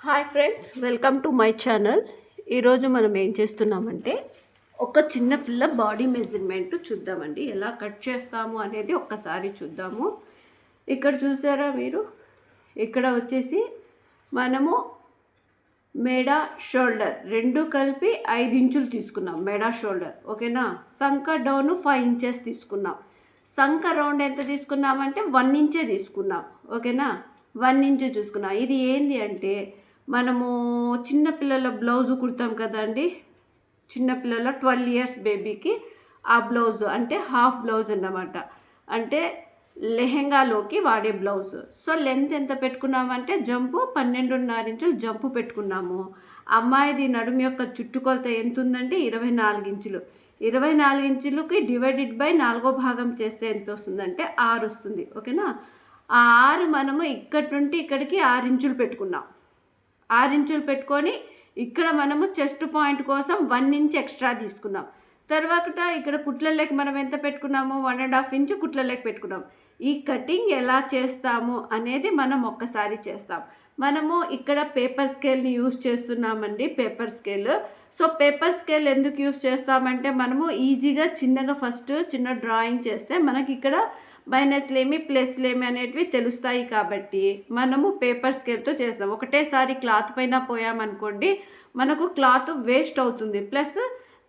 Hi friends, welcome to my channel. ఈరోజు మనం ఏం చేస్తున్నామంటే ఒక చిన్న పిల్ల బాడీ మెజర్మెంట్ చూద్దామండి. ఎలా కట్ చేస్తాము అనేది ఒక్కసారి చూద్దాము. ఇక్కడ చూసారా మీరు, ఇక్కడ వచ్చేసి మనము మెడ షోల్డర్ రెండు కలిపి 5 ఇంచులు తీసుకున్నాం. మెడ షోల్డర్ ఓకేనా. సంక డౌన్ 5 ఇంచెస్ తీసుకున్నాం. సంక రౌండ్ ఎంత తీసుకున్నామంటే 1 ఇంచే తీసుకున్నాం ఓకేనా. 1 ఇంచు చూసుకున్నాం. ఇది ఏంది అంటే మనము చిన్నపిల్లల బ్లౌజు కుడతాం కదండి, చిన్నపిల్లల 12 ఇయర్స్ బేబీకి ఆ బ్లౌజు అంటే హాఫ్ బ్లౌజ్ అన్నమాట, అంటే లెహెంగాలోకి వాడే బ్లౌజ్. సో లెంత్ ఎంత పెట్టుకున్నామంటే జంపు 12.5 ఇంచులు జంపు పెట్టుకున్నాము. అమ్మాయిది నడుము యొక్క చుట్టుకొలత ఎంత ఉందంటే 24 ఇంచులు. 24 ఇంచులకి డివైడెడ్ బై 4వ భాగం చేస్తే ఎంత వస్తుందంటే 6 వస్తుంది ఓకేనా. ఆ 6 మనము ఇక్కడి నుండి ఇక్కడికి 6 ఇంచులు పెట్టుకున్నాం. 6 ఇంచులు పెట్టుకొని ఇక్కడ మనము చెస్ట్ పాయింట్ కోసం 1 ఇంచ్ ఎక్స్ట్రా తీసుకున్నాం. తర్వాత ఇక్కడ కుట్లలోకి మనం ఎంత పెట్టుకున్నాము, 1.5 ఇంచు కుట్లలోకి పెట్టుకున్నాం. ఈ కటింగ్ ఎలా చేస్తాము అనేది మనం ఒక్కసారి చేస్తాం. మనము ఇక్కడ పేపర్ స్కేల్ని యూజ్ చేస్తున్నామండి, paper scale. So paper scale ఎందుకు యూజ్ చేస్తామంటే మనము ఈజీగా చిన్నగా ఫస్ట్ చిన్న డ్రాయింగ్ చేస్తే మనకి ఇక్కడ మైనస్లేమి ప్లస్లేమి అనేటివి తెలుస్తాయి కాబట్టి మనము పేపర్ స్కేల్తో చేస్తాం. ఒకటేసారి క్లాత్ పైన పోయామనుకోండి మనకు క్లాత్ వేస్ట్ అవుతుంది, ప్లస్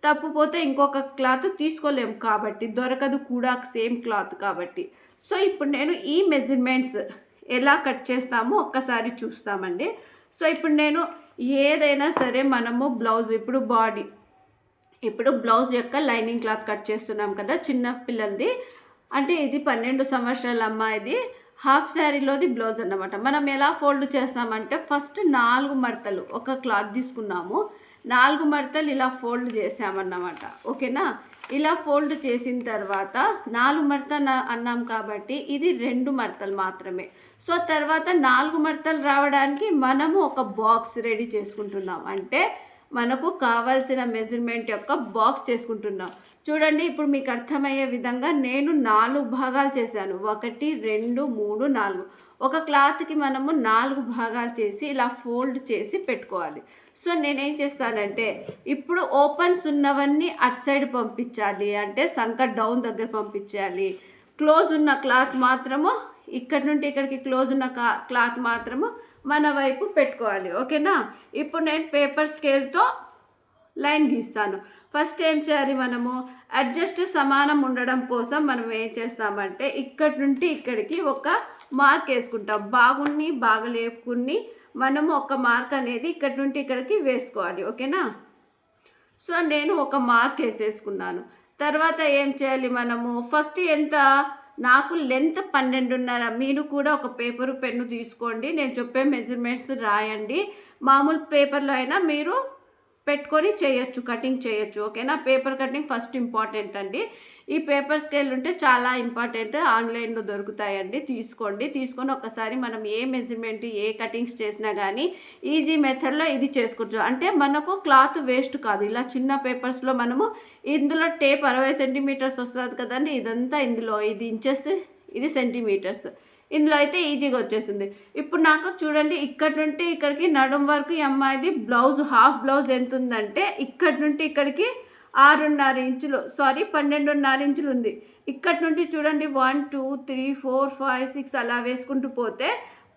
తప్పుపోతే ఇంకొక క్లాత్ తీసుకోలేము కాబట్టి దొరకదు కూడా సేమ్ క్లాత్ కాబట్టి. సో ఇప్పుడు నేను ఈ మెజర్మెంట్స్ ఎలా కట్ చేస్తామో ఒక్కసారి చూస్తామండి. సో ఇప్పుడు నేను ఏదైనా సరే మనము బ్లౌజ్ ఇప్పుడు బ్లౌజ్ యొక్క లైనింగ్ క్లాత్ కట్ చేస్తున్నాం కదా చిన్న పిల్లలది, అంటే ఇది 12 సంవత్సరాల అమ్మాయిది హాఫ్ శారీలోది బ్లౌజ్ అన్నమాట. మనం ఎలా ఫోల్డ్ చేస్తామంటే ఫస్ట్ 4 మడతలు ఒక క్లాత్ తీసుకున్నాము, 4 మడతలు ఇలా ఫోల్డ్ చేసామన్నమాట ఓకేనా. ఇలా ఫోల్డ్ చేసిన తర్వాత 4 మడతలు అన్నాం కాబట్టి ఇది 2 మడతలు మాత్రమే. సో తర్వాత 4 మడతలు రావడానికి మనము ఒక బాక్స్ రెడీ చేసుకుంటున్నాం, అంటే మనకు కావాల్సిన మెజర్మెంట్ యొక్క బాక్స్ చేసుకుంటున్నాం. చూడండి ఇప్పుడు మీకు అర్థమయ్యే విధంగా నేను 4 భాగాలు చేశాను, 1 2 3 4. ఒక క్లాత్కి మనము 4 భాగాలు చేసి ఇలా ఫోల్డ్ చేసి పెట్టుకోవాలి. సో నేనేం చేస్తానంటే ఇప్పుడు ఓపెన్స్ ఉన్నవన్నీ అటు సైడ్ పంపించాలి, అంటే సంక డౌన్ దగ్గర పంపించాలి. క్లోజ్ ఉన్న క్లాత్ మాత్రము ఇక్కడి నుండి ఇక్కడికి క్లోజ్ ఉన్న క్లాత్ మాత్రము మన వైపు పెట్టుకోవాలి ఓకేనా. ఇప్పుడు నేను పేపర్ స్కేల్తో లైన్ గీస్తాను. ఫస్ట్ ఏం చేయాలి, మనము అడ్జస్ట్ సమానం ఉండడం కోసం మనం ఏం చేస్తామంటే ఇక్కడి నుండి ఇక్కడికి ఒక మార్క్ వేసుకుంటాం. బాగున్ని బాగలేకుని మనము ఒక మార్క్ అనేది ఇక్కడి నుండి ఇక్కడికి వేసుకోవాలి ఓకేనా. సో నేను ఒక మార్క్ వేసేసుకున్నాను. తర్వాత ఏం చేయాలి, మనము ఫస్ట్ ఎంత, నాకు లెంత్ 12.5. మీరు కూడా ఒక పేపరు పెన్ను తీసుకోండి, నేను చెప్పే మెజర్మెంట్స్ రాయండి. మామూలు పేపర్లో అయినా మీరు పెట్టుకొని చేయొచ్చు, కటింగ్ చేయొచ్చు ఓకేనా. పేపర్ కటింగ్ ఫస్ట్ ఇంపార్టెంట్ అండి. ఈ పేపర్ స్కేల్ ఉంటే చాలా ఇంపార్టెంట్, ఆన్లైన్లో దొరుకుతాయండి, తీసుకొని ఒకసారి మనం ఏ మెజర్మెంట్ ఏ కటింగ్స్ చేసినా కానీ ఈజీ మెథడ్లో ఇది చేసుకోవచ్చు. అంటే మనకు క్లాత్ వేస్ట్ కాదు. ఇలా చిన్న పేపర్స్లో మనము ఇందులో టేప్ 60 సెంటీమీటర్స్ వస్తుంది కదండి, ఇదంతా ఇందులో ఇది ఇంచెస్ ఇది సెంటీమీటర్స్, ఇందులో అయితే ఈజీగా వచ్చేస్తుంది. ఇప్పుడు నాకు చూడండి ఇక్కడి నుండి ఇక్కడికి నడుం వరకు ఈ అమ్మాయిది బ్లౌజ్ హాఫ్ బ్లౌజ్ ఎంత ఉందంటే ఇక్కడి నుండి ఇక్కడికి 6.5 ఇంచులు 12.5 ఇంచులు ఉంది. ఇక్కడి నుండి చూడండి 1 2 3 4 5 6 అలా వేసుకుంటూ పోతే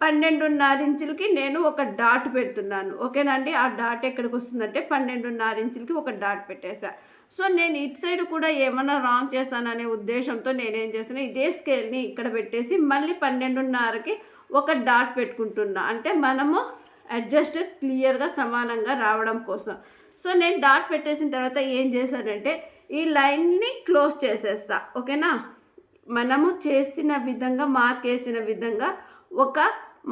12.5 ఇంచులకి నేను ఒక డాట్ పెడుతున్నాను ఓకేనండి. ఆ డాట్ ఎక్కడికి వస్తుందంటే 12.5 ఇంచులకి ఒక డాట్ పెట్టేసా. సో నేను ఇటు సైడ్ కూడా ఏమైనా రాంగ్ చేస్తాననే ఉద్దేశంతో నేనేం చేస్తున్నా, ఇదే స్కేల్ని ఇక్కడ పెట్టేసి మళ్ళీ 12.5కి ఒక డాట్ పెట్టుకుంటున్నా, అంటే మనము అడ్జస్ట్ క్లియర్గా సమానంగా రావడం కోసం. సో నేను డాట్ పెట్టేసిన తర్వాత ఏం చేశానంటే ఈ లైన్ని క్లోజ్ చేసేస్తా ఓకేనా. మనము చేసిన విధంగా మార్క్ వేసిన విధంగా ఒక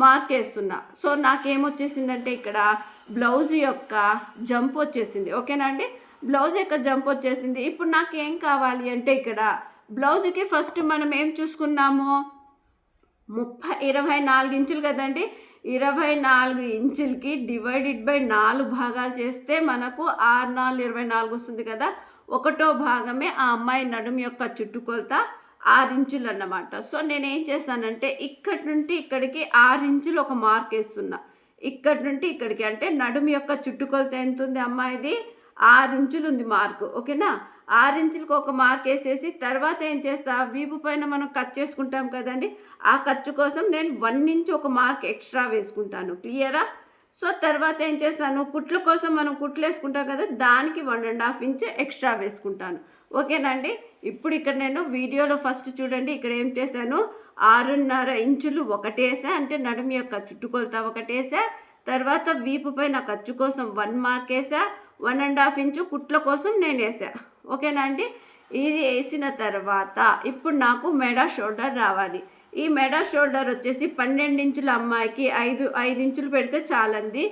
మార్క్ వేస్తున్నా. సో నాకేమొచ్చేసిందంటే ఇక్కడ బ్లౌజ్ యొక్క జంప్ వచ్చేసింది ఓకేనా అండి. బ్లౌజ్ యొక్క జంప్ వచ్చేసింది. ఇప్పుడు నాకేం కావాలి అంటే ఇక్కడ బ్లౌజ్కి ఫస్ట్ మనం ఏం చూసుకున్నాము, 24 ఇంచులు కదండి. 24 ఇంచులకి డివైడెడ్ బై 4 భాగాలు చేస్తే మనకు 6 4 24 వస్తుంది కదా. 1వ భాగమే ఆ అమ్మాయి నడుము యొక్క చుట్టుకొలత 6 ఇంచులు అన్నమాట. సో నేనేం చేస్తానంటే ఇక్కడి నుండి ఇక్కడికి 6 ఇంచులు ఒక మార్క్ వేస్తున్నా. ఇక్కడి నుండి ఇక్కడికి అంటే నడుము యొక్క చుట్టుకొలత ఎంత ఉంది అమ్మాయిది 6 ఇంచులు ఉంది మార్కు. ఓకేనా, 6 ఇంచులకు ఒక మార్క్ వేసేసి తర్వాత ఏం చేస్తా, వీపు పైన మనం కట్ చేసుకుంటాం కదండి, ఆ ఖర్చు కోసం నేను 1 ఇంచ్ ఒక మార్క్ ఎక్స్ట్రా వేసుకుంటాను. క్లియరా? సో తర్వాత ఏం చేస్తాను, కుట్ల కోసం మనం కుట్లు వేసుకుంటాం కదా, దానికి 1.5 ఇంచ్ ఎక్స్ట్రా వేసుకుంటాను. ఓకేనండి. ఇప్పుడు ఇక్కడ నేను వీడియోలో ఫస్ట్ చూడండి, ఇక్కడ ఏం చేశాను, 6.5 ఇంచులు ఒకటేసా, అంటే నడుము యొక్క చుట్టుకొలత ఒకటేసా. తర్వాత వీపు పైన ఖర్చు కోసం 1 మార్క్ వేసా, 1.5 ఇంచు కుట్ల కోసం నేను వేసా. ఓకేనా అండి. ఇది వేసిన తర్వాత ఇప్పుడు నాకు మెడ షోల్డర్ రావాలి. ఈ మెడ షోల్డర్ వచ్చేసి 12 ఇంచుల అమ్మాయికి 5 ఇంచులు పెడితే చాలండి.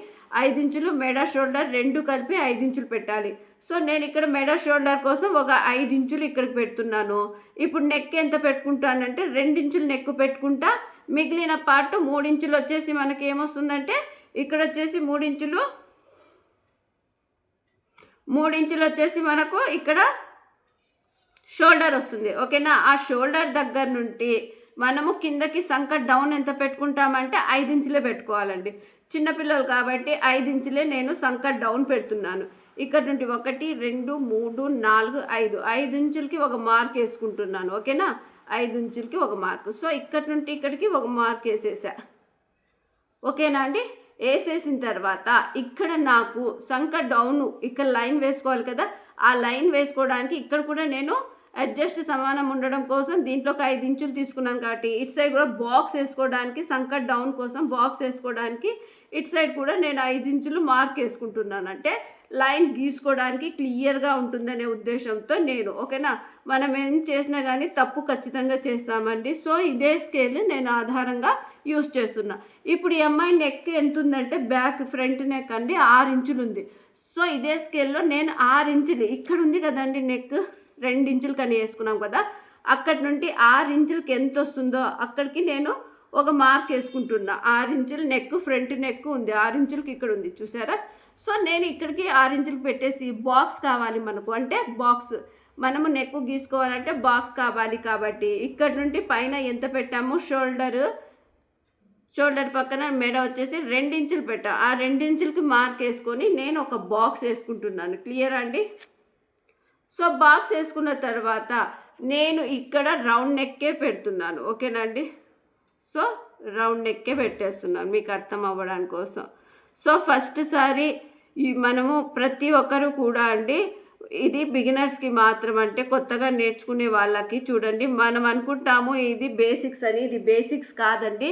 5 ఇంచులు మెడ షోల్డర్ రెండు కలిపి 5 ఇంచులు పెట్టాలి. సో నేను ఇక్కడ మెడ షోల్డర్ కోసం ఒక 5 ఇంచులు ఇక్కడికి పెడుతున్నాను. ఇప్పుడు నెక్ ఎంత పెట్టుకుంటానంటే 2 ఇంచులు నెక్ పెట్టుకుంటా. మిగిలిన పార్ట్ 3 ఇంచులు వచ్చేసి మనకి ఏమొస్తుందంటే, ఇక్కడ వచ్చేసి 3 ఇంచులు వచ్చేసి మనకు ఇక్కడ షోల్డర్ వస్తుంది. ఓకేనా, ఆ షోల్డర్ దగ్గర నుండి మనము కిందకి సంక డౌన్ ఎంత పెట్టుకుంటామంటే 5 ఇంచులే పెట్టుకోవాలండి. చిన్నపిల్లలు కాబట్టి 5 ఇంచులే నేను సంక డౌన్ పెడుతున్నాను. ఇక్కడ నుండి 1 2 3 4 5 ఇంచులకి ఒక మార్క్ వేసుకుంటున్నాను. ఓకేనా, 5 ఇంచులకి ఒక మార్క్. సో ఇక్కడ నుండి ఇక్కడికి ఒక మార్క్ వేసేసా. ఓకేనా అండి. వేసేసిన తర్వాత ఇక్కడ నాకు సంక డౌన్ ఇక్కడ లైన్ వేసుకోవాలి కదా, ఆ లైన్ వేసుకోవడానికి ఇక్కడ కూడా నేను అడ్జస్ట్ సమానం ఉండడం కోసం దీంట్లోకి 5 ఇంచులు తీసుకున్నాను కాబట్టి ఇటు సైడ్ కూడా బాక్స్ వేసుకోవడానికి, సంక డౌన్ కోసం బాక్స్ వేసుకోవడానికి ఇటు సైడ్ కూడా నేను 5 ఇంచులు మార్క్ వేసుకుంటున్నాను. అంటే లైన్ గీసుకోవడానికి క్లియర్గా ఉంటుందనే ఉద్దేశంతో నేను. ఓకేనా, మనం ఏం చేసినా కానీ తప్పు ఖచ్చితంగా చేస్తామండి. సో ఇదే స్కేల్ నేను ఆధారంగా యూస్ చేస్తున్నా. ఇప్పుడు ఈ అమ్మాయి నెక్ ఎంత ఉందంటే, బ్యాక్ ఫ్రంట్ నెక్ అండి 6 ఇంచులు ఉంది. సో ఇదే స్కేల్లో నేను 6 ఇంచులు ఇక్కడ ఉంది కదండి, నెక్ 2 ఇంచులు కానీ వేసుకున్నాం కదా, అక్కడి నుండి 6 ఇంచులకి ఎంత వస్తుందో అక్కడికి నేను ఒక మార్క్ వేసుకుంటున్నా. 6 ఇంచులు నెక్, ఫ్రంట్ నెక్ ఉంది, 6 ఇంచులకి ఇక్కడ ఉంది చూసారా. సో నేను ఇక్కడికి 6 ఇంచులు పెట్టేసి బాక్స్ కావాలి మనకు, అంటే బాక్స్ మనము నెక్ గీసుకోవాలంటే బాక్స్ కావాలి కాబట్టి ఇక్కడ నుండి పైన ఎంత పెట్టాము, షోల్డర్ పక్కన మెడ వచ్చేసి 2 ఇంచులు పెట్టా. ఆ 2 ఇంచులకి మార్క్ వేసుకొని నేను ఒక బాక్స్ వేసుకుంటున్నాను. క్లియర్ అండి. సో బాక్స్ వేసుకున్న తర్వాత నేను ఇక్కడ రౌండ్ నెక్కే పెడుతున్నాను. ఓకేనండి. సో రౌండ్ నెక్కే పెట్టేస్తున్నాను మీకు అర్థం అవ్వడానికి కోసం. సో ఫస్ట్ సారి మనము ప్రతి ఒక్కరు కూడా అండి, ఇది బిగినర్స్కి మాత్రం, అంటే కొత్తగా నేర్చుకునే వాళ్ళకి చూడండి, మనం అనుకుంటాము ఇది బేసిక్స్ అని, ఇది బేసిక్స్ కాదండి,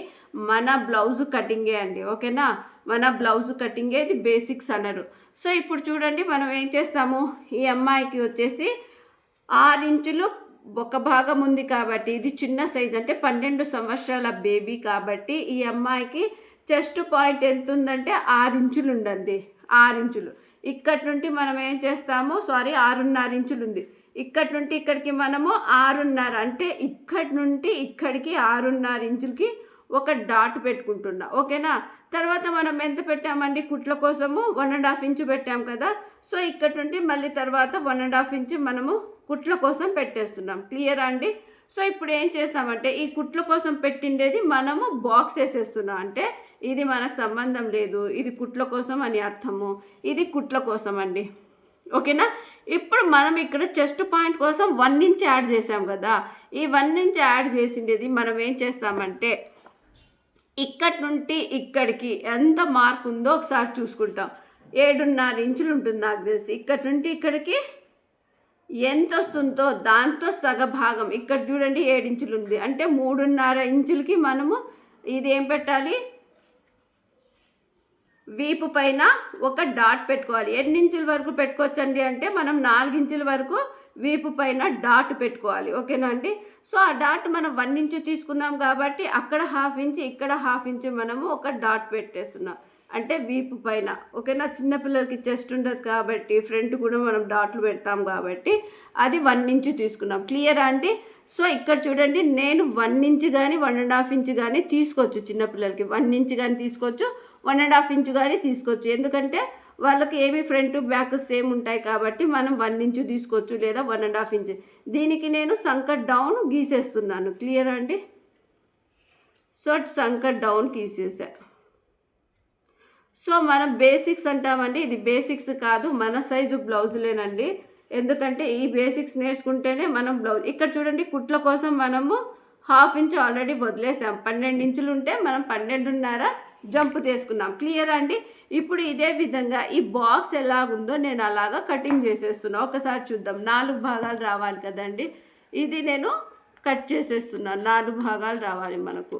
మన బ్లౌజ్ కటింగే అండి. ఓకేనా, మన బ్లౌజ్ కటింగే, ఇది బేసిక్స్ అన్నారు. సో ఇప్పుడు చూడండి మనం ఏం చేస్తాము, ఈ అమ్మాయికి వచ్చేసి 6 ఇంచులు ఒక భాగం ఉంది కాబట్టి ఇది చిన్న సైజ్, అంటే 12 సంవత్సరాల బేబీ కాబట్టి ఈ అమ్మాయికి చెస్ట్ పాయింట్ ఎంత ఉందంటే 6 ఇంచులు ఉండండి. 6 ఇంచులు ఇక్కడి నుండి మనం ఏం చేస్తాము, 6.5 ఇంచులు ఉంది. ఇక్కడి నుండి ఇక్కడికి మనము 6.5, అంటే ఇక్కడి నుండి ఇక్కడికి 6.5 ఇంచులకి ఒక డాట్ పెట్టుకుంటున్నా. ఓకేనా, తర్వాత మనం ఎంత పెట్టామండి కుట్ల కోసము 1.5 ఇంచు పెట్టాం కదా. సో ఇక్కడి నుండి మళ్ళీ తర్వాత 1.5 ఇంచు మనము కుట్ల కోసం పెట్టేస్తున్నాం. క్లియర్ అండి. సో ఇప్పుడు ఏం చేస్తామంటే ఈ కుట్ల కోసం పెట్టిండేది మనము బాక్స్ వేసేస్తున్నాం, అంటే ఇది మనకు సంబంధం లేదు, ఇది కుట్ల కోసం అని అర్థము, ఇది కుట్ల కోసం అండి. ఓకేనా, ఇప్పుడు మనం ఇక్కడ చెస్ట్ పాయింట్ కోసం 1 ఇంచ్ యాడ్ చేసాం కదా, ఈ 1 ఇంచ్ యాడ్ చేసిండేది మనం ఏం చేస్తామంటే ఇక్కడి నుండి ఇక్కడికి ఎంత మార్క్ ఉందో ఒకసారి చూసుకుంటాం. 7.5 ఇంచులు ఉంటుంది నాకు తెలిసి. ఇక్కడి నుండి ఇక్కడికి ఎంత వస్తుందో దాంతో సగ భాగం ఇక్కడ చూడండి 7 ఇంచులు ఉంది, అంటే 3.5 ఇంచులకి మనము ఇది ఏం పెట్టాలి, వీపు పైన ఒక డాట్ పెట్టుకోవాలి. ఎన్ని ఇంచుల వరకు పెట్టుకోవచ్చండి అంటే మనం 4 ఇంచుల వరకు వీపు పైన డాట్ పెట్టుకోవాలి. ఓకేనా అండి. సో ఆ డాట్ మనం 1 ఇంచు తీసుకున్నాం కాబట్టి అక్కడ 1/2 ఇంచు, ఇక్కడ 1/2 ఇంచు మనము ఒక డాట్ పెట్టేస్తున్నాం, అంటే వీపు పైన. ఓకేనా, చిన్నపిల్లలకి చెస్ట్ ఉండదు కాబట్టి ఫ్రంట్ కూడా మనం డాట్లు పెడతాం కాబట్టి అది 1 ఇంచు తీసుకున్నాం. క్లియరా అండి. సో ఇక్కడ చూడండి నేను 1 ఇంచు కానీ 1.5 ఇంచు కానీ తీసుకోవచ్చు, చిన్నపిల్లలకి 1 ఇంచు కానీ తీసుకోవచ్చు, 1.5 ఇంచు కానీ తీసుకోవచ్చు, ఎందుకంటే వాళ్ళకి ఏమి ఫ్రంట్ బ్యాక్ సేమ్ ఉంటాయి కాబట్టి మనం 1 ఇంచు తీసుకోవచ్చు లేదా 1.5 ఇంచు. దీనికి నేను సంక డౌన్ గీసేస్తున్నాను. క్లియర్ అండి. సో సంక డౌన్ గీసేసా. సో మనం బేసిక్స్ అంటామండి, ఇది బేసిక్స్ కాదు, మన సైజు బ్లౌజులేనండి. ఎందుకంటే ఈ బేసిక్స్ నేర్చుకుంటేనే మనం బ్లౌజ్. ఇక్కడ చూడండి, కుట్ల కోసం మనము 1/2 ఇంచ్ ఆల్రెడీ వదిలేసాం. 12 ఇంచులు ఉంటే మనం 12.5 జంప్ తీసుకున్నాం. క్లియర్ అండి. ఇప్పుడు ఇదే విధంగా ఈ బాక్స్ ఎలాగుందో నేను అలాగా కటింగ్ చేసేస్తున్నా. ఒకసారి చూద్దాం. 4 భాగాలు రావాలి కదండి. ఇది నేను కట్ చేసేస్తున్నాను. 4 భాగాలు రావాలి మనకు,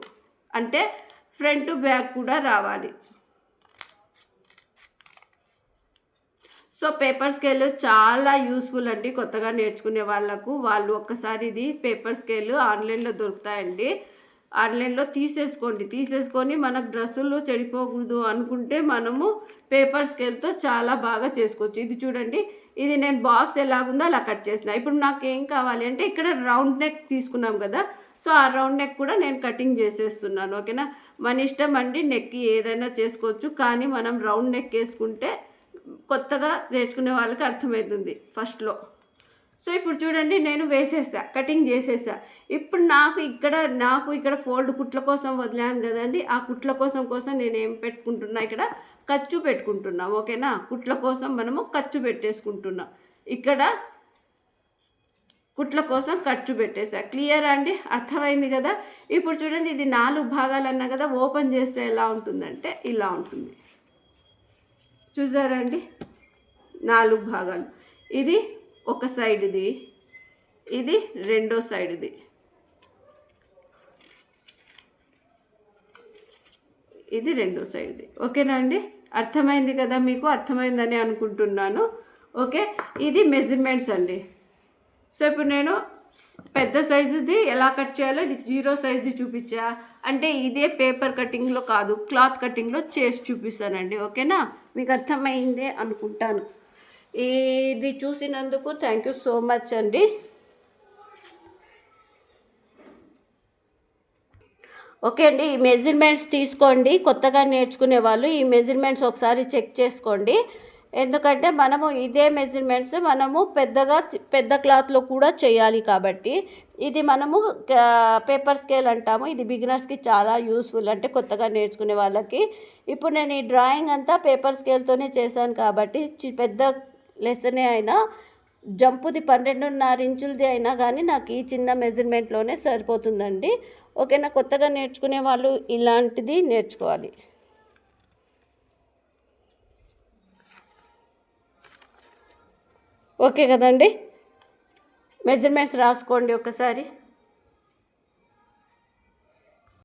అంటే ఫ్రంట్ బ్యాక్ కూడా రావాలి. సో పేపర్ స్కేల్ చాలా యూస్ఫుల్ అండి కొత్తగా నేర్చుకునే వాళ్ళకు. వాళ్ళు ఒక్కసారి ఇది పేపర్ స్కేల్ ఆన్లైన్లో దొరుకుతాయండి. ఆన్లైన్లో తీసేసుకొని మనకు డ్రెస్సులు చెడిపోకూడదు అనుకుంటే మనము పేపర్ స్కేల్తో చాలా బాగా చేసుకోవచ్చు. ఇది చూడండి, ఇది నేను బాక్స్ ఎలాగుందో అలా కట్ చేసిన. ఇప్పుడు నాకు ఏం కావాలి అంటే ఇక్కడ రౌండ్ నెక్ తీసుకున్నాం కదా, సో ఆ రౌండ్ నెక్ కూడా నేను కటింగ్ చేసేస్తున్నాను. ఓకేనా, మన ఇష్టం అండి, నెక్ ఏదైనా చేసుకోవచ్చు. కానీ మనం రౌండ్ నెక్ వేసుకుంటే కొత్తగా నేర్చుకునే వాళ్ళకి అర్థమవుతుంది ఫస్ట్లో. సో ఇప్పుడు చూడండి, నేను వేసేసా, కటింగ్ చేసేసా. ఇప్పుడు నాకు ఇక్కడ ఫోల్డ్ కుట్ల కోసం వదిలాను కదండి, ఆ కుట్ల కోసం నేను ఏం పెట్టుకుంటున్నా, ఇక్కడ ఖర్చు పెట్టుకుంటున్నా. ఓకేనా, కుట్ల కోసం మనము ఖర్చు పెట్టేసుకుంటున్నాం. ఇక్కడ కుట్ల కోసం ఖర్చు పెట్టేసా. క్లియర్ అండి, అర్థమైంది కదా. ఇప్పుడు చూడండి, ఇది 4 భాగాలు అన్నా కదా, ఓపెన్ చేస్తే ఎలా ఉంటుందంటే ఇలా ఉంటుంది. చూసారండి, 4 భాగాలు. ఇది ఒక సైడ్ది, ఇది రెండో సైడ్ది, ఇది రెండో సైడ్ది. ఓకేనా అండి, అర్థమైంది కదా, మీకు అర్థమైందని అనుకుంటున్నాను. ఓకే, ఇది మెజర్మెంట్స్ అండి. సో ఇప్పుడు నేను పెద్ద సైజుది ఎలా కట్ చేయాలో, ఇది 0 సైజుది చూపించా. అంటే ఇదే పేపర్ కటింగ్లో కాదు, క్లాత్ కటింగ్లో చేసి చూపిస్తానండి. ఓకేనా, మీకు అర్థమైందే అనుకుంటాను. ఇది చూసినందుకు థ్యాంక్ యూ సో మచ్ అండి. ఓకే అండి, ఈ మెజర్మెంట్స్ తీసుకోండి. కొత్తగా నేర్చుకునే వాళ్ళు ఈ మెజర్మెంట్స్ ఒకసారి చెక్ చేసుకోండి. ఎందుకంటే మనము ఇదే మెజర్మెంట్స్ మనము పెద్ద క్లాత్లో కూడా చేయాలి కాబట్టి ఇది మనము పేపర్ స్కేల్ అంటాము. ఇది బిగినర్స్కి చాలా యూస్ఫుల్, అంటే కొత్తగా నేర్చుకునే వాళ్ళకి. ఇప్పుడు నేను ఈ డ్రాయింగ్ అంతా పేపర్ స్కేల్తోనే చేశాను కాబట్టి పెద్ద లెసనే అయినా, జంపుది 12.5 ఇంచులది అయినా కానీ నాకు ఈ చిన్న మెజర్మెంట్లోనే సరిపోతుందండి. ఓకేనా, కొత్తగా నేర్చుకునే వాళ్ళు ఇలాంటిది నేర్చుకోవాలి. ఓకే కదండి, మెజర్మెంట్స్ రాసుకోండి ఒకసారి.